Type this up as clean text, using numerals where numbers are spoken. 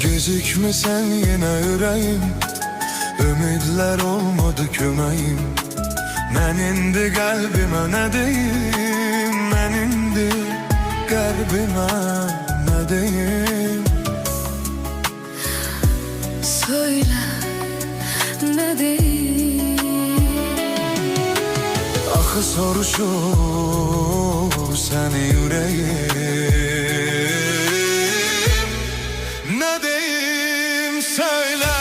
Gözükmüsən yenə ürəyim, ümidlər olmadı köməyim. Mən indi qəlbimə nə deyim, mən indi qəlbimə nə deyim? Söyle ne diyeyim? Axı soruşur səni ürəyim, nə deyim söyle.